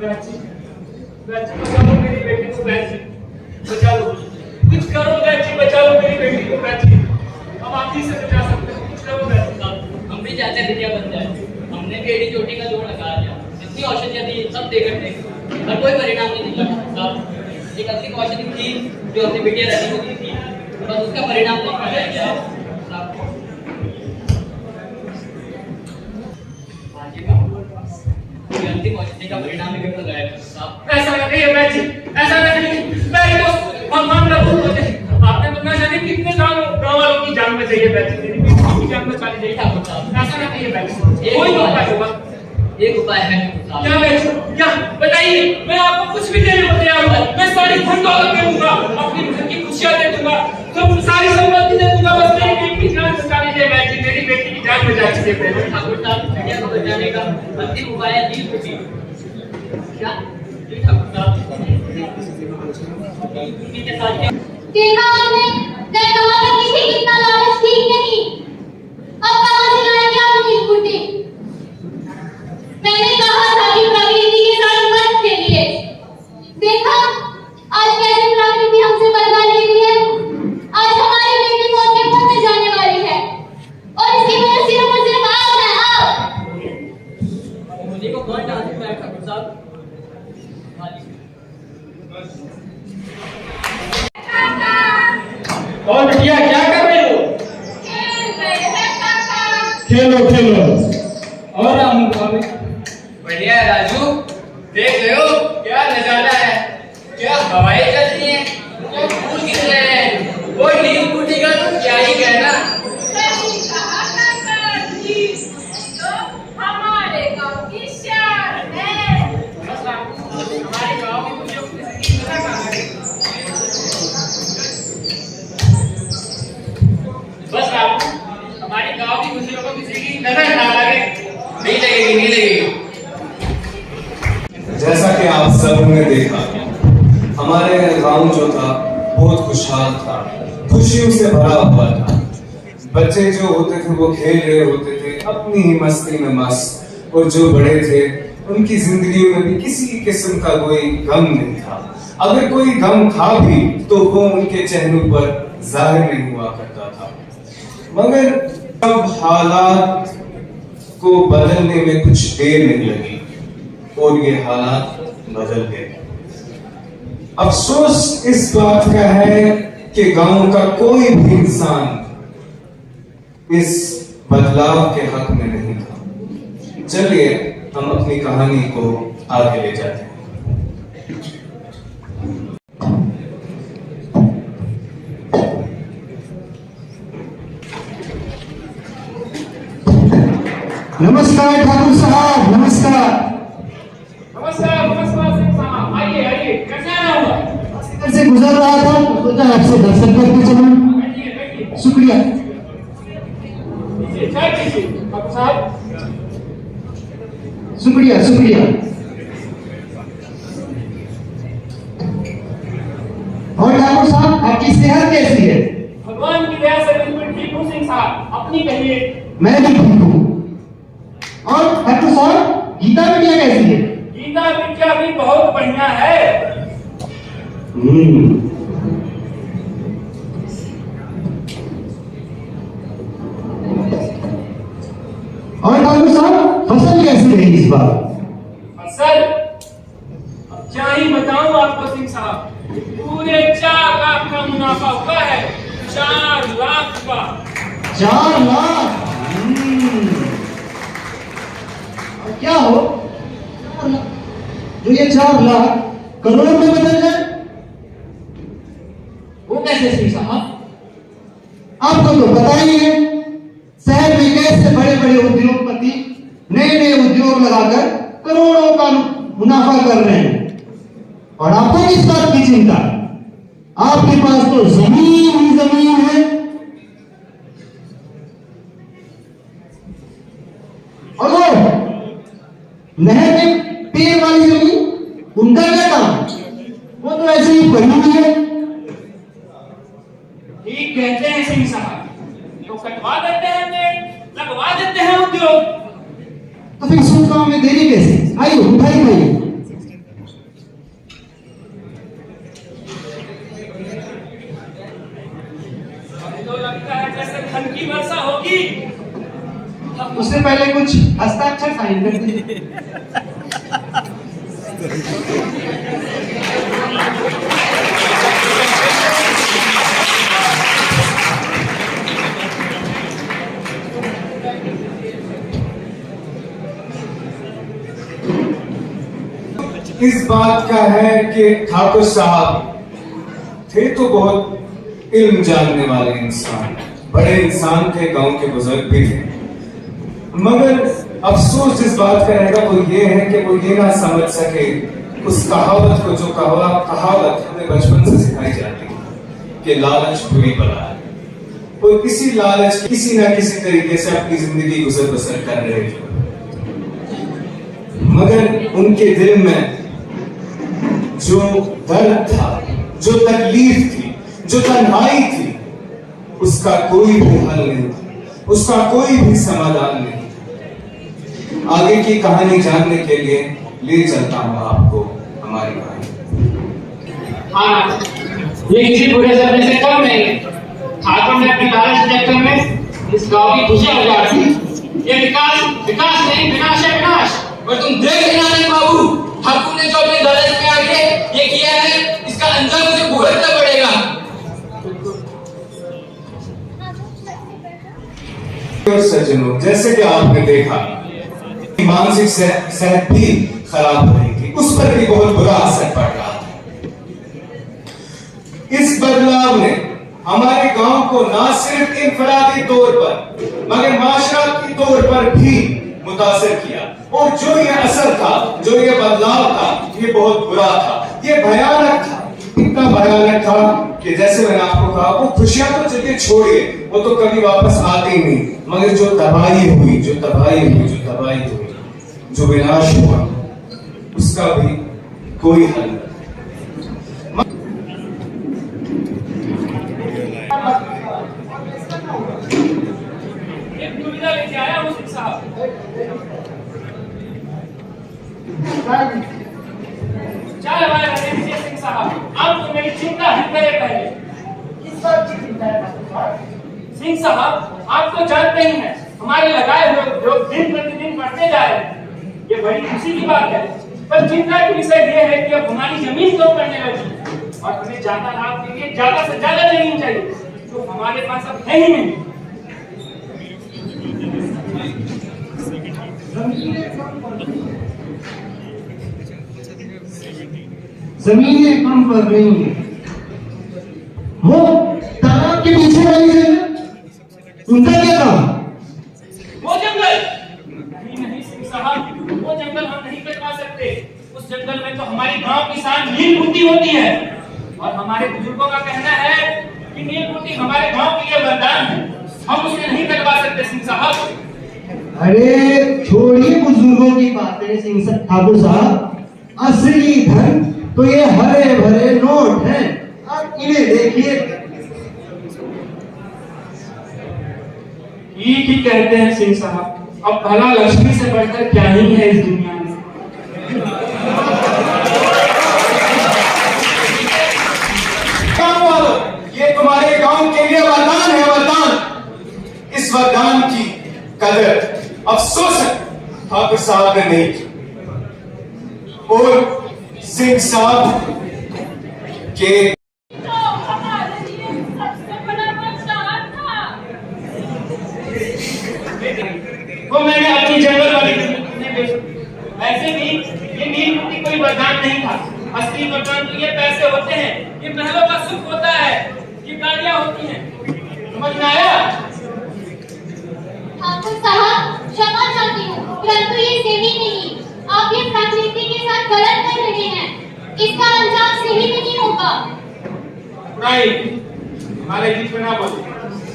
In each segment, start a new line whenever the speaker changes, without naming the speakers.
बच्ची बचा लो मेरी बेटी को, बच्ची बचा लो, कुछ करो बच्ची, बचा लो मेरी बेटी को बच्ची, हम आप ही से बचा सकते हैं, कुछ करो बच्ची।
हम भी चाहते हैं बिटिया बन जाए, हमने भी एडी चोटी का जोड़ लगा लिया, इतनी औषधियाँ दी, सब देकर देखे पर कोई परिणाम नहीं दिखा साहब। एक असली औषधि थी जो अपनी बिटिया रानी को दी थी, बस उसका परिणाम नहीं पाया गया साहब। अंतिम औषधि का परिणाम भी कर लगाया साहब।
ऐसा नहीं है बच्ची, ऐसा नहीं, मेरी तो भगवान का भूल होते हैं, आपने तो ना जाने कितने गाँव वालों की जान बचाई है बच्ची, मेरी बेटी की जान बचा ली जाएगी ठाकुर साहब। ऐसा नहीं है बच्ची, कोई तो उपाय होगा।
एक उपाय है
क्या बच्ची, क्या बताइए, मैं आपको कुछ भी देने को तैयार हूँ, मैं सारी धन दौलत दे दूंगा, अपनी घर की खुशियाँ दे दूंगा, सब सारी संपत्ति दे दूंगा, बस मेरी बेटी की जान बचा लीजिए बच्ची, मेरी बेटी की जान बचा लीजिए पहले।
ठाकुर साहब बिटिया को बचाने का अंतिम उपाय है दी रोटी। क्या जी ठाकुर साहब के साथ क्या
देखा आपने, मैं कहा था किसी कितना लालच ठीक नहीं, अब कहां से लाएंगे आप इस बूटी? मैंने कहा था कि प्रकृति के साथ मत खेलिए, देखा आज कैसे प्रकृति हमसे बदला ले रही है। आज हमारी बेटी मौत के मुंह में जाने वाली है और इसकी वजह सिर्फ और सिर्फ आप हैं, आप।
मुझे को कौन डांस में ठाकुर साहब?
और बिटिया क्या कर रहे हो? खेलो खेलो। और रामू भाभी
बढ़िया है राजू, देख रहे हो क्या नजारा है, क्या हवाएं चल रही हैं, क्या फूल खिल रहे हैं, कोई नींद टूटेगा तो क्या ही कहना।
सही कहा काका जी, तो हमारे गांव की शान है।
बस रामू, हमारे गांव में कुछ लोग किसी की नजर ना लगे। बस रामू, हमारे गांव की खुशियों को किसी की नजर ना लगे।
नहीं लगेगी, नहीं लगेगी।
जैसा कि आप सबने देखा, हमारे गांव जो था बहुत खुशहाल था, खुशियों से भरा हुआ था। बच्चे जो होते थे वो खेल रहे होते थे अपनी ही मस्ती में मस्त, और जो बड़े थे उनकी जिंदगी में भी किसी किस्म का कोई गम नहीं था। अगर कोई गम था भी तो वो उनके चेहरों पर जाहिर नहीं हुआ करता था। मगर अब हालात को बदलने में कुछ देर नहीं लगी और ये हालात बदल गए। अफसोस इस बात का है कि गांव का कोई भी इंसान इस बदलाव के हक में नहीं था। चलिए हम अपनी कहानी को आगे ले जाते हैं।
नमस्कार ठाकुर साहब, नमस्कार।
नमस्कार नमस्कार सिंह साहब, आइए आइए, कैसे आना हुआ?
इधर से गुजर रहा था, सोचा आपसे दर्शन करके चलूं।
बैठिए बैठिए,
शुक्रिया।
चाय पीजिए ठाकुर साहब।
शुक्रिया शुक्रिया। और ठाकुर साहब आपकी सेहत कैसी है?
भगवान की दया से बिल्कुल ठीक हूँ सिंह साहब, अपनी कहिए।
मैं भी ठीक हूँ। और ठाकुर साहब गीता बिटिया कैसी है?
गीता बिटिया भी बहुत बढ़िया है।
और ठाकुर साहब फसल कैसी रही इस बार?
फसल अब क्या ही बताऊं आपको सिंह साहब, पूरे 4 लाख का मुनाफा हुआ है, 4 लाख का।
4 लाख। और क्या हो 4 लाख, जो ये 4 लाख करोड़ों में बदल जाए?
वो कैसे सिंह साहब?
आपको तो पता ही है शहर में कैसे बड़े बड़े उद्योगपति नए नए उद्योग लगाकर करोड़ों का मुनाफा कर रहे हैं। और आपको किस बात की चिंता? आपके पास तो जमीन ही जमीन है। और वो नहर में पेड़ वाली जमीन, उनका क्या काम? वो तो ऐसे ही पड़ी हुई है।
ठीक कहते हैं सिंह साहब, तो कटवा देते हैं पेड़, लगवा देते हैं उद्योग।
तो फिर सुन गांव में देरी कैसे? आइए उठाइए। पे कुछ हस्ताक्षर साइन कर दीजिए।
इस बात का है कि ठाकुर साहब थे तो बहुत इल्म जानने वाले इंसान, बड़े इंसान थे, गांव के बुजुर्ग भी थे, मगर अफसोस इस बात का रहेगा वो ये है कि वो ये ना समझ सके उस कहावत को, जो कहावत हमें बचपन से सिखाई जाती है कि लालच बुरी बला है। वो इसी लालच, किसी ना किसी तरीके से अपनी जिंदगी गुजर बसर कर रहे थे, मगर उनके दिल में जो दर्द था, जो तकलीफ थी, जो तन्हाई थी, उसका कोई भी हल नहीं था, उसका कोई भी समाधान नहीं। आगे की कहानी जानने के लिए ले चलता हूं आपको हमारी कहानी।
हाँ, ये किसी बुरे सपने से कम नहीं है। ठाकुर ने अपनी लालच के चक्कर में इस गांव की खुशियां उजाड़ दी। ये विकास नहीं, विनाश है विनाश।
पर तुम देख लेना नहीं बाबू, ठाकुर ने जो अपने लालच में आके ये किया है, इसका अंजाम मुझे भुगतना पड़ेगा।
सज्जनों, जैसे कि आपने देखा, मानसिक सेहत भी खराब हो रही थी, उस पर भी बहुत बुरा असर पड़ रहा था। इस बदलाव ने हमारे गांव को ना सिर्फ इनफरादी तौर पर मगर माशराती तौर पर भी मुतासिर किया, और जो ये असर था, जो ये बदलाव था, ये बहुत बुरा था, ये भयानक था। इतना भयानक था कि जैसे मैंने आपको कहा, वो खुशियां तो चलिए छोड़िए, वो तो कभी वापस आती नहीं, मगर जो तबाही हुई, जो विनाश हुआ, उसका भी कोई हल नहीं।
एक दुविधा लेके आया हूं सिंह साहब। क्या हमारे रणजीत सिंह साहब, आप तो मेरी चिंता ही करे पहले। किस बात की चिंता है सिंह साहब? आप तो जानते ही हैं, हमारे लगाए हुए जो दिन प्रतिदिन बढ़ते जा रहे हैं, ये बड़ी खुशी की बात है। पर चिंता की विषय ये है कि अब हमारी जमीन कम पड़ने लगी और हमें ज्यादा लाभ के लिए ज्यादा से ज्यादा जमीन चाहिए, जो हमारे पास अब है ही नहीं।
जमीनें कम पड़ रही हैं। वो तालाब के पीछे वाली जमीन, उनका क्या काम?
वो जंगल नहीं सिंह साहब, वो जंगल हम नहीं कटवा सकते। उस जंगल में तो हमारी गांव किसान नील बूटी होती है, और हमारे बुजुर्गों का कहना है कि नील बूटी हमारे गांव के लिए वरदान है, हम उसे नहीं कटवा सकते सिंह साहब।
अरे छोड़िए बुजुर्गों की बातें सिंह ठाकुर साहब, असली धन तो ये हरे भरे नोट हैं, आप इन्हें देखिए।
ठीक ही कहते हैं सिंह साहब, अब भला लक्ष्मी से बढ़कर क्या ही है इस दुनिया में।
गांव वालों, ये तुम्हारे गांव के लिए वरदान है, वरदान। इस वरदान की कदर अफसोस ठाकुर साहब ने नहीं की, और सिंह साहब के
तो हमारे लिए सबसे बड़ा वरदान था।
वो मैंने अपनी जंगल वाली जमीन बेच दी। वैसे भी ये नील बूटी कोई वरदान नहीं था, असली वरदान तो ये पैसे होते हैं, ये महलों का सुख होता है, ये गाड़ियां होती हैं। समझ में आया?
ठाकुर साहब, क्षमा चाहती हूँ, परंतु ये सही नहीं। आप ये प्रकृति के साथ गलत कर रहे हैं, इसका अंजाम सही नहीं होगा।
राइट, हमारे बीच में ना बोलो।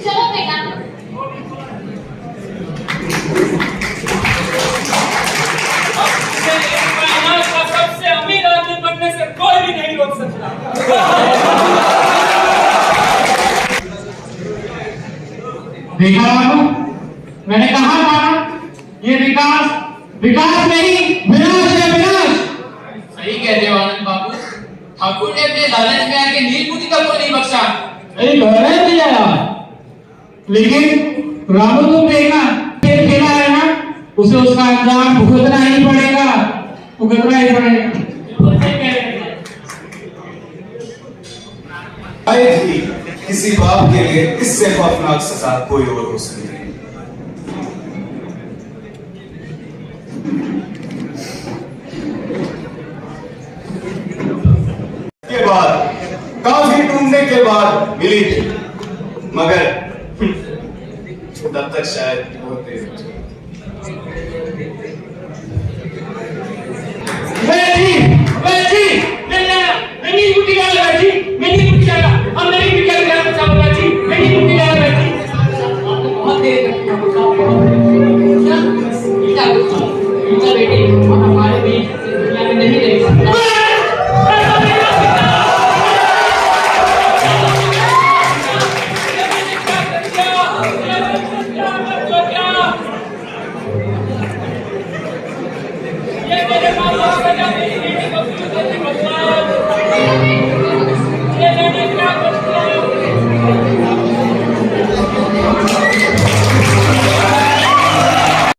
चलो बेटा।
कायनात का सबसे अमीर आदमी बनने से कोई भी नहीं रोक सकता।
देखा बाबू, मैंने कहा था ये विकास नहीं, विनाश है, विनाश।
सही कहते हो आनंद बाबू, ठाकुर ने अपने लालच में आके नील बूटी तक को नहीं बख्शा।
अरे घर दिया, लेकिन रामू तुम देखना खेल खेला है ना,
उसे उसका अंजाम भुगतना ही पड़ेगा, भुगतना ही पड़ेगा। बिल्कुल सही कह रहे हैं।
शायद ही किसी बाप के लिए इससे खौफनाक सजा कोई और हो सकती है। के बाद काफी ढूंढने के बाद मिली थी, मगर तब तक शायद बहुत देर